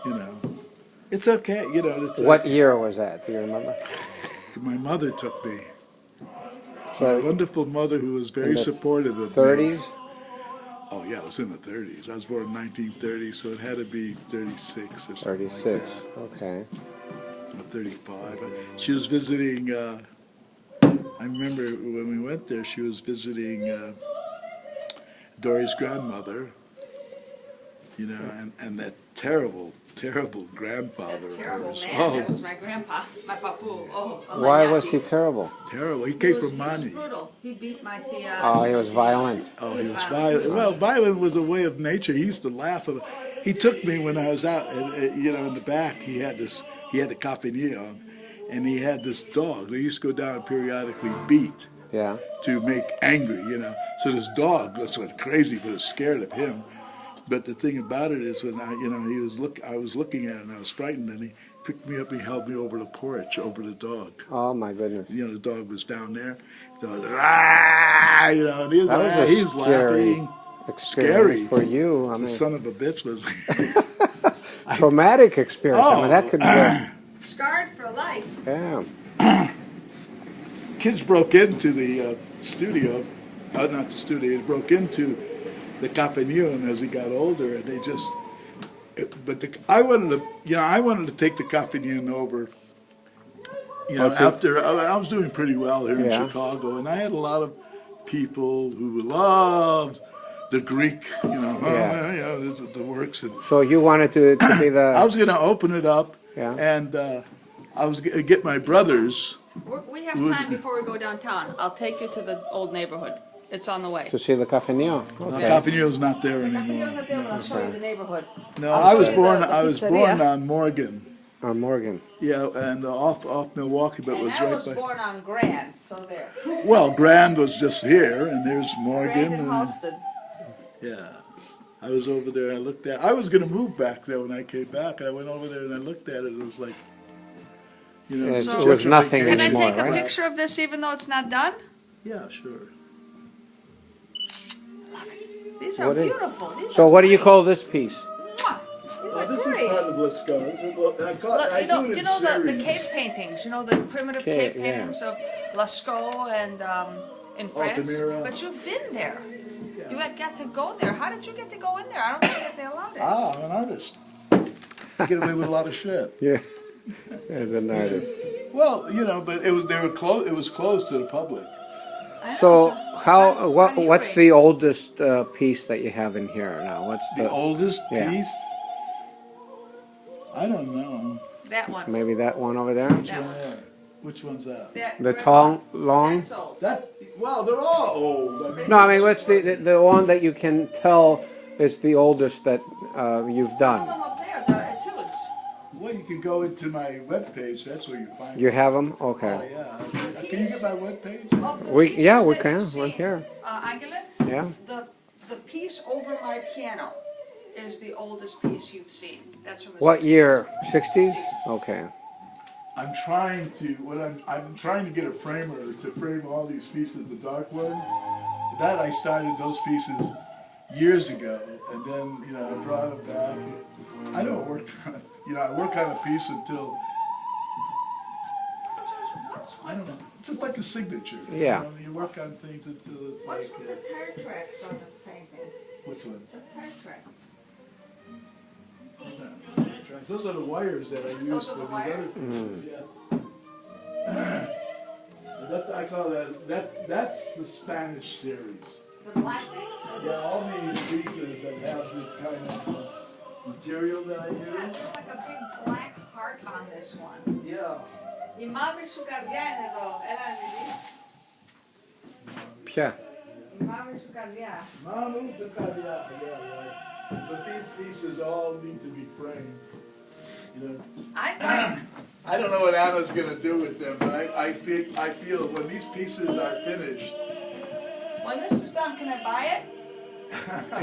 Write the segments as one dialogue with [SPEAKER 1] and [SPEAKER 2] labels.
[SPEAKER 1] you know, it's okay. You know, it's
[SPEAKER 2] What year was that? Do you remember?
[SPEAKER 1] my mother took me.
[SPEAKER 2] So
[SPEAKER 1] My wonderful mother, who was
[SPEAKER 2] in
[SPEAKER 1] very
[SPEAKER 2] the
[SPEAKER 1] supportive of me.
[SPEAKER 2] 30s?
[SPEAKER 1] Oh yeah, it was in the 30s. I was born in 1930, so it had to be 36 or something
[SPEAKER 2] 36.
[SPEAKER 1] like that.
[SPEAKER 2] Okay.
[SPEAKER 1] Or 35. She was visiting. I remember when we went there, she was visiting Dory's grandmother. You know, and that terrible, terrible grandfather
[SPEAKER 3] That
[SPEAKER 1] of
[SPEAKER 3] terrible
[SPEAKER 1] hers.
[SPEAKER 3] man,
[SPEAKER 1] Oh,
[SPEAKER 3] that was my grandpa, my papu. Oh,
[SPEAKER 2] Why was he
[SPEAKER 3] Amanyaki.
[SPEAKER 2] terrible?
[SPEAKER 1] terrible. He
[SPEAKER 3] He
[SPEAKER 1] came
[SPEAKER 3] was,
[SPEAKER 1] from
[SPEAKER 3] he was
[SPEAKER 1] Mani.
[SPEAKER 3] brutal. He beat my Thea.
[SPEAKER 2] Oh, he was violent.
[SPEAKER 1] Oh,
[SPEAKER 3] He
[SPEAKER 1] he
[SPEAKER 3] was
[SPEAKER 1] was
[SPEAKER 3] violent.
[SPEAKER 1] violent. Well, violent was a way of nature. He used to laugh. He took me when I was out, you know, in the back. He had the cafetiere on, and he had this dog. They used to go down and periodically beat
[SPEAKER 2] Yeah.
[SPEAKER 1] to make angry, you know. So this dog was like crazy, but was scared of him. But the thing about it is, when I was looking at it, and I was frightened, and he picked me up, and he held me over the porch, over the dog.
[SPEAKER 2] Oh my goodness.
[SPEAKER 1] You know, the dog was down there. The dog was, "Rah!" You know, and he was,
[SPEAKER 2] That was a
[SPEAKER 1] he was
[SPEAKER 2] scary
[SPEAKER 1] laughing.
[SPEAKER 2] experience
[SPEAKER 1] Scary.
[SPEAKER 2] for you. I
[SPEAKER 1] The
[SPEAKER 2] mean,
[SPEAKER 1] son of a bitch was.
[SPEAKER 2] traumatic experience. I mean, that could be.
[SPEAKER 3] Scarred for life.
[SPEAKER 2] Yeah.
[SPEAKER 1] Kids broke into the studio, not the studio. They broke into the Cafenion as he got older, and they just. I wanted to take the Cafenion over. You know,
[SPEAKER 2] Okay.
[SPEAKER 1] after I was doing pretty well here in
[SPEAKER 2] Yeah.
[SPEAKER 1] Chicago, and I had a lot of people who loved the Greek,
[SPEAKER 2] Yeah.
[SPEAKER 1] the works. And
[SPEAKER 2] So you wanted to be
[SPEAKER 1] I
[SPEAKER 2] the.
[SPEAKER 1] was going to open it up,
[SPEAKER 2] Yeah.
[SPEAKER 1] and I was going to get my brothers.
[SPEAKER 3] We have time before we go downtown. I'll take you to the old neighborhood. It's on the way.
[SPEAKER 2] To see the Cafenio. Okay.
[SPEAKER 1] Cafenio's not there
[SPEAKER 3] I'm
[SPEAKER 1] anymore.
[SPEAKER 3] gonna be able to show you the neighborhood.
[SPEAKER 1] No,
[SPEAKER 3] I'll
[SPEAKER 1] I
[SPEAKER 3] show
[SPEAKER 1] was
[SPEAKER 3] you
[SPEAKER 1] born.
[SPEAKER 3] the
[SPEAKER 1] I was
[SPEAKER 3] pizzeria.
[SPEAKER 1] born on Morgan.
[SPEAKER 2] On Morgan.
[SPEAKER 1] Yeah, and off Milwaukee, but
[SPEAKER 3] And
[SPEAKER 1] was
[SPEAKER 3] I
[SPEAKER 1] right
[SPEAKER 3] was
[SPEAKER 1] by.
[SPEAKER 3] born on Grand, so there.
[SPEAKER 1] Well, Grand was just here, and there's Morgan.
[SPEAKER 3] Grand and Halsted.
[SPEAKER 1] Yeah, I was over there. And I looked at. I was going to move back there when I came back, and I went over there and I looked at it. It was like, you know,
[SPEAKER 2] Yes,
[SPEAKER 1] it's
[SPEAKER 2] it was
[SPEAKER 1] gentrification.
[SPEAKER 2] nothing
[SPEAKER 3] Can I
[SPEAKER 2] anymore,
[SPEAKER 3] take a
[SPEAKER 2] right?
[SPEAKER 3] picture of this even though it's not done?
[SPEAKER 1] Yeah, sure.
[SPEAKER 3] Love it. These are
[SPEAKER 2] What is-
[SPEAKER 3] beautiful. These
[SPEAKER 2] So
[SPEAKER 3] are
[SPEAKER 2] what do you
[SPEAKER 3] great.
[SPEAKER 2] call this piece?
[SPEAKER 3] Mwah. These are
[SPEAKER 1] This
[SPEAKER 3] great.
[SPEAKER 1] is part of Lascaux.
[SPEAKER 3] Look,
[SPEAKER 1] I
[SPEAKER 3] you know,
[SPEAKER 1] do it
[SPEAKER 3] you
[SPEAKER 1] in
[SPEAKER 3] know the
[SPEAKER 1] series.
[SPEAKER 3] cave paintings. You know the primitive
[SPEAKER 2] Cave,
[SPEAKER 3] cave
[SPEAKER 2] yeah.
[SPEAKER 3] paintings of Lascaux and in France.
[SPEAKER 1] Altamira.
[SPEAKER 3] But you've been there.
[SPEAKER 1] Yeah.
[SPEAKER 3] You got to go there. How did you get to go in there? I don't think that they allowed it.
[SPEAKER 1] I'm an artist. I get away with a lot of shit.
[SPEAKER 2] Yeah. As an artist.
[SPEAKER 1] Well, you know, but they were closed. It was closed to the public.
[SPEAKER 3] I know,
[SPEAKER 2] So
[SPEAKER 3] how do you
[SPEAKER 2] what's
[SPEAKER 3] rate?
[SPEAKER 2] the oldest piece that you have in here now? What's
[SPEAKER 1] The oldest
[SPEAKER 2] yeah.
[SPEAKER 1] piece? I don't know.
[SPEAKER 3] That one.
[SPEAKER 2] maybe that one over there?
[SPEAKER 3] That one.
[SPEAKER 1] Yeah. Which one's that?
[SPEAKER 3] That
[SPEAKER 2] The
[SPEAKER 3] red
[SPEAKER 2] tall,
[SPEAKER 3] one.
[SPEAKER 2] long?
[SPEAKER 3] That's old.
[SPEAKER 1] Well, they're all old.
[SPEAKER 2] No, I mean what's the one that you can tell is the oldest that you've
[SPEAKER 3] Some of
[SPEAKER 2] done?
[SPEAKER 3] them up there, the etudes.
[SPEAKER 1] Well, you can go into my webpage. That's where you find
[SPEAKER 2] You
[SPEAKER 1] it.
[SPEAKER 2] have them?
[SPEAKER 1] Oh,
[SPEAKER 2] Okay.
[SPEAKER 1] yeah. Can you get my webpage?
[SPEAKER 3] Of the
[SPEAKER 2] We
[SPEAKER 3] pieces
[SPEAKER 2] yeah we
[SPEAKER 3] that
[SPEAKER 2] can.
[SPEAKER 3] you've
[SPEAKER 2] We're
[SPEAKER 3] seen,
[SPEAKER 2] here.
[SPEAKER 3] Angela,
[SPEAKER 2] Yeah.
[SPEAKER 3] the piece over my piano is the oldest piece you've seen. That's from the
[SPEAKER 2] What
[SPEAKER 3] 60s.
[SPEAKER 2] year? 60s? Okay.
[SPEAKER 1] I'm trying to. I'm trying to get a framer to frame all these pieces, the dark ones. That I started those pieces years ago, and then I brought them back. I don't work on I work on a piece until I don't know. It's just like a signature.
[SPEAKER 2] Yeah.
[SPEAKER 1] You work on things until it's
[SPEAKER 3] What's
[SPEAKER 1] like.
[SPEAKER 3] with the tire tracks on the painting?
[SPEAKER 1] Which ones?
[SPEAKER 3] The tire tracks.
[SPEAKER 1] What's that? Those are the wires that I use
[SPEAKER 3] Those
[SPEAKER 1] for
[SPEAKER 3] are
[SPEAKER 1] these
[SPEAKER 3] the
[SPEAKER 1] other
[SPEAKER 3] wires?
[SPEAKER 1] things. Yeah. I call that's the Spanish series.
[SPEAKER 3] The black things? Or
[SPEAKER 1] Yeah,
[SPEAKER 3] this?
[SPEAKER 1] all these pieces that have this kind of material that I
[SPEAKER 3] Yeah,
[SPEAKER 1] use.
[SPEAKER 3] there's like a big black heart on this one.
[SPEAKER 1] Yeah.
[SPEAKER 3] Y madre su cardiana, era
[SPEAKER 2] Yeah.
[SPEAKER 3] Y madre su cardiana.
[SPEAKER 1] Manu de Caviar, yeah. But these pieces all need to be framed. I don't know what Anna's going to do with them, but I feel when these pieces are finished.
[SPEAKER 3] When this is done, can I buy it?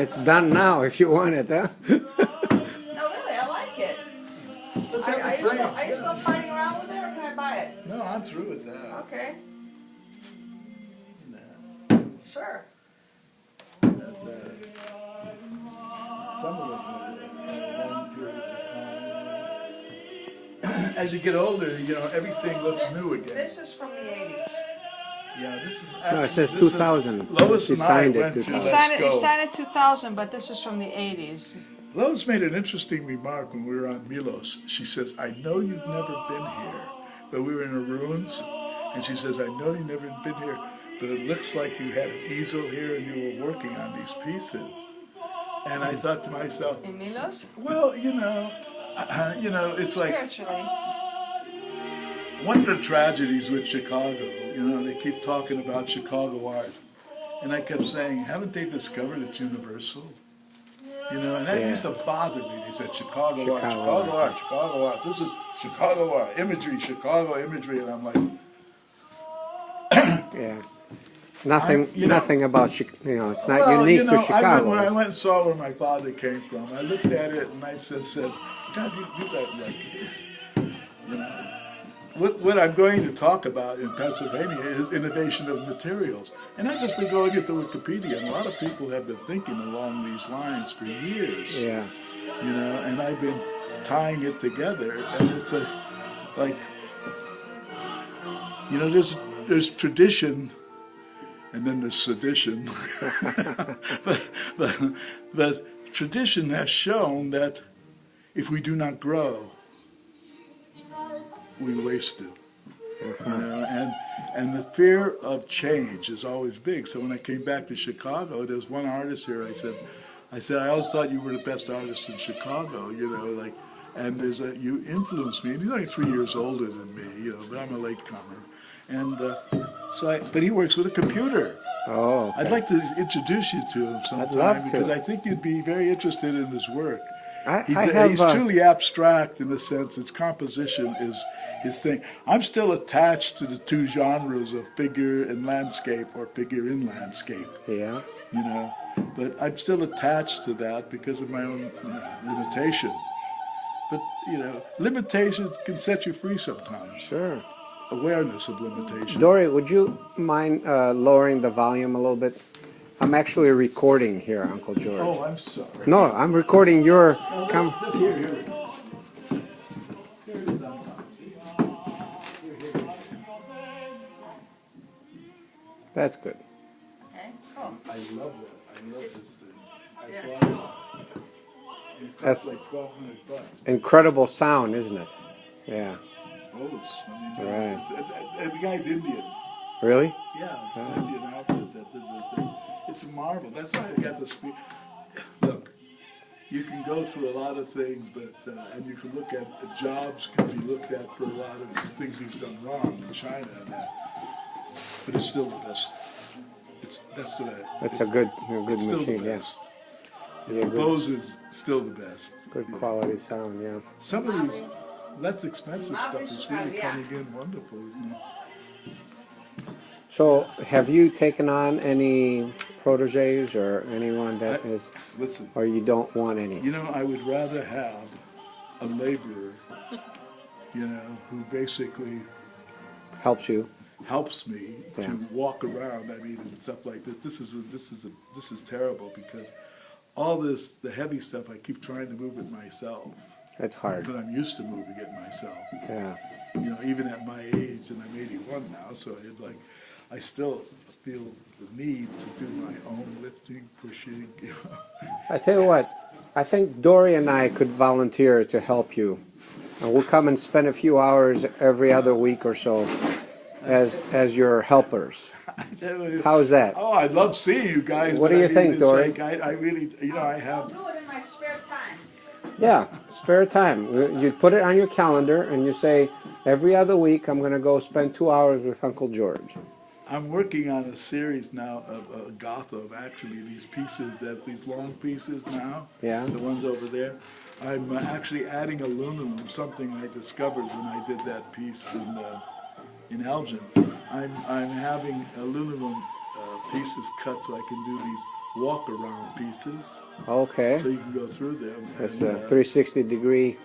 [SPEAKER 2] It's done now if you want it, huh?
[SPEAKER 3] No, really, I like it.
[SPEAKER 1] Let's have
[SPEAKER 3] Are
[SPEAKER 1] a
[SPEAKER 3] you
[SPEAKER 1] frame.
[SPEAKER 3] still fighting around with it, or can I buy it?
[SPEAKER 1] No, I'm through with that.
[SPEAKER 3] Okay,
[SPEAKER 1] Nah.
[SPEAKER 3] sure.
[SPEAKER 1] Some of them. long periods of time. As you get older, everything looks new again.
[SPEAKER 3] This is from the 80s.
[SPEAKER 1] Yeah, this is
[SPEAKER 2] No,
[SPEAKER 1] actually,
[SPEAKER 2] it says
[SPEAKER 1] this is-
[SPEAKER 2] 2000.
[SPEAKER 1] Lois
[SPEAKER 2] He
[SPEAKER 1] and I
[SPEAKER 2] signed it
[SPEAKER 1] went to
[SPEAKER 2] 2000.
[SPEAKER 1] Let's
[SPEAKER 3] He
[SPEAKER 1] Go.
[SPEAKER 3] signed it 2000, but this is from the 80s.
[SPEAKER 1] Lois made an interesting remark when we were on Milos. She says, I know you've never been here, but we were in the ruins, and she says, I know you've never been here, but it looks like you had an easel here and you were working on these pieces. And I thought to myself,
[SPEAKER 3] In Milos?
[SPEAKER 1] well, it's like
[SPEAKER 3] Spiritually.
[SPEAKER 1] one of the tragedies with Chicago, they keep talking about Chicago art. And I kept saying, haven't they discovered it's universal? And that used to bother me. They said, Chicago art, Chicago art, Chicago art. This is Chicago art, imagery, Chicago imagery. And I'm like,
[SPEAKER 2] Yeah. Nothing,
[SPEAKER 1] you know-
[SPEAKER 2] nothing about it's not unique to Chicago.
[SPEAKER 1] When I went and saw where my father came from, I looked at it and I said, God, these are like, what I'm going to talk about in Pennsylvania is innovation of materials. And I just been going into Wikipedia, and a lot of people have been thinking along these lines for years.
[SPEAKER 2] Yeah.
[SPEAKER 1] And I've been tying it together, and it's there's tradition, and then there's sedition. but tradition has shown that if we do not grow, we waste it. And the fear of change is always big. So when I came back to Chicago, there was one artist here. I said, I always thought you were the best artist in Chicago. And you influenced me. And he's only 3 years older than me, but I'm a latecomer. And but he works with a computer.
[SPEAKER 2] Oh. Okay.
[SPEAKER 1] I'd like to introduce you to him
[SPEAKER 2] I'd
[SPEAKER 1] sometime
[SPEAKER 2] love to.
[SPEAKER 1] because I think you'd be very interested in his work.
[SPEAKER 2] He's
[SPEAKER 1] He's truly abstract in the sense its composition is his thing. I'm still attached to the two genres of figure and landscape or figure in landscape.
[SPEAKER 2] Yeah.
[SPEAKER 1] But I'm still attached to that because of my own limitation. But limitations can set you free sometimes.
[SPEAKER 2] Sure.
[SPEAKER 1] Awareness of limitation.
[SPEAKER 2] Dory, would you mind lowering the volume a little bit? I'm actually recording here, Uncle George.
[SPEAKER 1] Oh, I'm sorry.
[SPEAKER 2] No, I'm recording your.
[SPEAKER 1] Just here it is. Here it is on top. Here.
[SPEAKER 2] That's good.
[SPEAKER 3] Okay, cool.
[SPEAKER 1] I love that. I love this thing.
[SPEAKER 3] Yeah, it's
[SPEAKER 1] bought
[SPEAKER 3] cool.
[SPEAKER 1] it. It
[SPEAKER 2] That's-
[SPEAKER 1] costs like $1,200.
[SPEAKER 2] Incredible sound, isn't it? Yeah.
[SPEAKER 1] The guy's Indian.
[SPEAKER 2] Really?
[SPEAKER 1] Yeah, it's an Indian outfit that did this thing. It's a marvel. That's why I got the speak. Look, you can go through a lot of things, but and you can look at jobs can be looked at for a lot of things he's done wrong in China and that. But it's still the best.
[SPEAKER 2] That's a good
[SPEAKER 1] It's still
[SPEAKER 2] machine.
[SPEAKER 1] the
[SPEAKER 2] Yeah.
[SPEAKER 1] best.
[SPEAKER 2] Yeah, good.
[SPEAKER 1] Bose is still the best.
[SPEAKER 2] Good quality sound. Yeah.
[SPEAKER 1] Some of these less expensive stuff is really coming in wonderful, isn't it?
[SPEAKER 2] So, have you taken on any proteges or anyone that is,
[SPEAKER 1] Listen,
[SPEAKER 2] or you don't want any?
[SPEAKER 1] I would rather have a laborer, who basically
[SPEAKER 2] Helps you?
[SPEAKER 1] helps me
[SPEAKER 2] Yeah.
[SPEAKER 1] to walk around. I mean, and stuff like this. This is terrible because all the heavy stuff, I keep trying to move it myself.
[SPEAKER 2] It's hard.
[SPEAKER 1] But I'm used to moving it myself.
[SPEAKER 2] Yeah.
[SPEAKER 1] Even at my age, and I'm 81 now, so I still feel the need to do my own lifting, pushing.
[SPEAKER 2] I tell you what, I think Dory and I could volunteer to help you. And we'll come and spend a few hours every other week or so as your helpers. How's that?
[SPEAKER 1] Oh, I love seeing you guys.
[SPEAKER 2] What
[SPEAKER 1] but
[SPEAKER 2] do you
[SPEAKER 1] I mean,
[SPEAKER 2] think,
[SPEAKER 1] it's
[SPEAKER 2] Dory?
[SPEAKER 1] Like, I really, I
[SPEAKER 3] I'll
[SPEAKER 1] have.
[SPEAKER 3] do it in my spare time.
[SPEAKER 2] Yeah, spare time. You put it on your calendar and you say, every other week I'm going to go spend 2 hours with Uncle George.
[SPEAKER 1] I'm working on a series now of Gotham, actually, these long pieces now,
[SPEAKER 2] Yeah.
[SPEAKER 1] the ones over there. I'm actually adding aluminum, something I discovered when I did that piece in Elgin. I'm having aluminum pieces cut so I can do these walk-around pieces,
[SPEAKER 2] Okay.
[SPEAKER 1] so you can go through them.
[SPEAKER 2] That's
[SPEAKER 1] and,
[SPEAKER 2] a 360-degree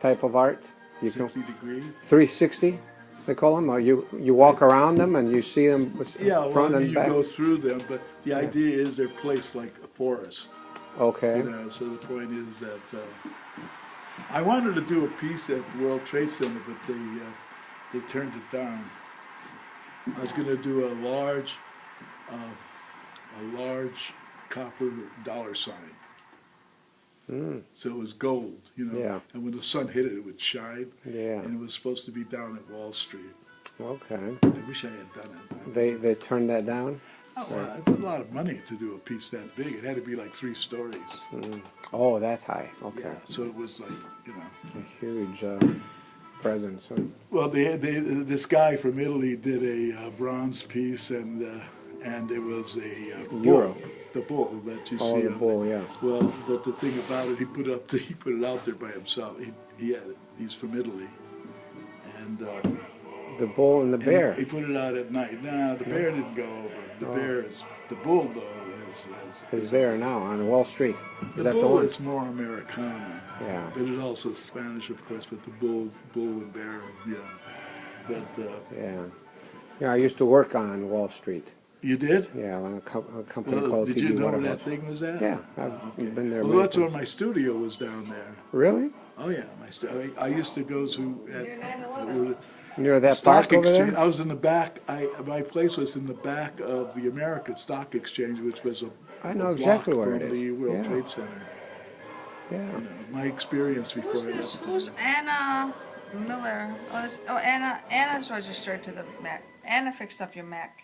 [SPEAKER 2] type of art. You can
[SPEAKER 1] 60 degree.
[SPEAKER 2] 360, they call them, or you walk around them and you see them
[SPEAKER 1] Yeah,
[SPEAKER 2] front
[SPEAKER 1] well,
[SPEAKER 2] and
[SPEAKER 1] you
[SPEAKER 2] back.
[SPEAKER 1] go through them, but the idea is they're placed like a forest.
[SPEAKER 2] Okay.
[SPEAKER 1] You know, so the point is that I wanted to do a piece at the World Trade Center, but they turned it down. I was going to do a large copper dollar sign. So it was gold, you know,
[SPEAKER 2] Yeah.
[SPEAKER 1] and when the sun hit it, it would shine.
[SPEAKER 2] Yeah.
[SPEAKER 1] And it was supposed to be down at Wall Street.
[SPEAKER 2] Okay.
[SPEAKER 1] I wish I had done it.
[SPEAKER 2] They turned that down?
[SPEAKER 1] Oh, wow, it's a lot of money to do a piece that big. It had to be like 3 stories.
[SPEAKER 2] Oh, that high. Okay.
[SPEAKER 1] Yeah, so it was like, you know.
[SPEAKER 2] A huge presence.
[SPEAKER 1] Well, this guy from Italy did a bronze piece, and it was a
[SPEAKER 2] Euro.
[SPEAKER 1] bull, the bull that you
[SPEAKER 2] Oh,
[SPEAKER 1] see.
[SPEAKER 2] the bull, yeah.
[SPEAKER 1] Well, but the thing about it, he put it out there by himself. He had it. He's from Italy, and
[SPEAKER 2] The bull and the bear.
[SPEAKER 1] He put it out at night. Nah, the bear didn't go over. The bull though
[SPEAKER 2] Is there now on Wall Street. Is
[SPEAKER 1] the
[SPEAKER 2] that
[SPEAKER 1] bull
[SPEAKER 2] the one?
[SPEAKER 1] is more Americana.
[SPEAKER 2] Yeah.
[SPEAKER 1] But it also Spanish, of course. But the bull and bear, yeah. But
[SPEAKER 2] Yeah. Yeah, I used to work on Wall Street.
[SPEAKER 1] you did?
[SPEAKER 2] Yeah, on a company
[SPEAKER 1] Well,
[SPEAKER 2] called
[SPEAKER 1] did
[SPEAKER 2] TV
[SPEAKER 1] you know where
[SPEAKER 2] Waterhouse.
[SPEAKER 1] that thing was at?
[SPEAKER 2] Yeah,
[SPEAKER 1] Oh,
[SPEAKER 2] I've been there
[SPEAKER 1] Well,
[SPEAKER 2] many
[SPEAKER 1] that's when
[SPEAKER 2] times.
[SPEAKER 1] my studio was down there.
[SPEAKER 2] Really?
[SPEAKER 1] Oh yeah, I used to go to
[SPEAKER 2] Near
[SPEAKER 1] the
[SPEAKER 2] that
[SPEAKER 1] stock
[SPEAKER 2] park over
[SPEAKER 1] exchange.
[SPEAKER 2] there?
[SPEAKER 1] I was in the back. My place was in the back of the American Stock Exchange, which was
[SPEAKER 2] I know
[SPEAKER 1] a
[SPEAKER 2] exactly
[SPEAKER 1] block
[SPEAKER 2] where
[SPEAKER 1] from
[SPEAKER 2] it is.
[SPEAKER 1] the World
[SPEAKER 2] Yeah.
[SPEAKER 1] Trade Center.
[SPEAKER 2] Yeah.
[SPEAKER 1] You know, my experience before
[SPEAKER 3] Who's
[SPEAKER 1] I
[SPEAKER 3] this?
[SPEAKER 1] left.
[SPEAKER 3] Who's Anna Miller? Anna's registered to the Mac. Anna fixed up your Mac.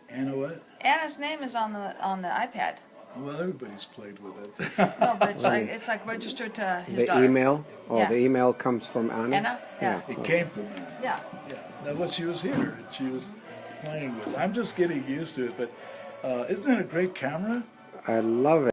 [SPEAKER 1] Anna what?
[SPEAKER 3] Anna's name is on the iPad.
[SPEAKER 1] Well, everybody's played with it.
[SPEAKER 3] No, but it's like registered to his
[SPEAKER 2] The
[SPEAKER 3] daughter.
[SPEAKER 2] email? Oh,
[SPEAKER 3] Yeah.
[SPEAKER 2] the email comes from Anna?
[SPEAKER 3] Anna? Yeah.
[SPEAKER 1] It came from Anna.
[SPEAKER 3] Yeah.
[SPEAKER 1] Yeah. That was she was here and she was playing with it. I'm just getting used to it, but isn't that a great camera?
[SPEAKER 2] I love it.